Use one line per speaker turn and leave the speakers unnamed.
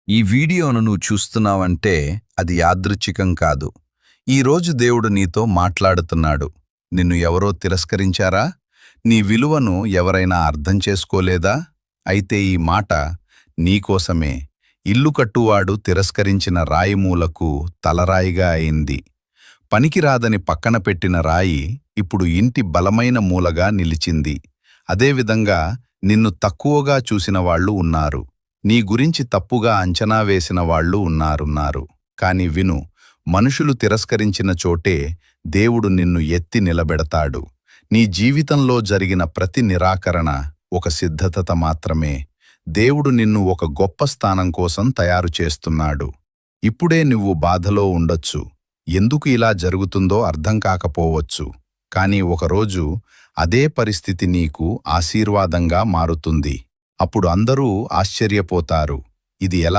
ఈ వీడియోను నువ్వు చూస్తున్నావంటే అది యాదృచ్ఛికం కాదు. ఈరోజు దేవుడు నీతో మాట్లాడుతున్నాడు. నిన్ను ఎవరో తిరస్కరించారా? నీ విలువను ఎవరైనా అర్థం చేసుకోలేదా? అయితే ఈ మాట నీకోసమే. ఇల్లు కట్టువాడు తిరస్కరించిన రాయి మూలకు తలరాయిగా అయింది. పనికిరాదని పక్కన పెట్టిన రాయి ఇప్పుడు ఇంటి బలమైన మూలగా నిలిచింది. అదేవిధంగా నిన్ను తక్కువగా చూసిన వాళ్ళు ఉన్నారు. నీ గురించి తప్పుగా అంచనా వేసిన వాళ్ళు ఉన్నారు. కాని విను, మనుషులు తిరస్కరించిన చోటే దేవుడు నిన్ను ఎత్తి నిలబెడతాడు. నీ జీవితంలో జరిగిన ప్రతి నిరాకరణ ఒక సిద్ధత మాత్రమే. దేవుడు నిన్ను ఒక గొప్ప స్థానం కోసం తయారు చేస్తున్నాడు. ఇప్పుడే నువ్వు బాధలో ఉండొచ్చు. ఎందుకు ఇలా జరుగుతుందో అర్థం కాకపోవచ్చు. కానీ ఒకరోజు అదే పరిస్థితి నీకు ఆశీర్వాదంగా మారుతుంది. అప్పుడు అందరూ ఆశ్చర్యపోతారు. ఇది ఎలా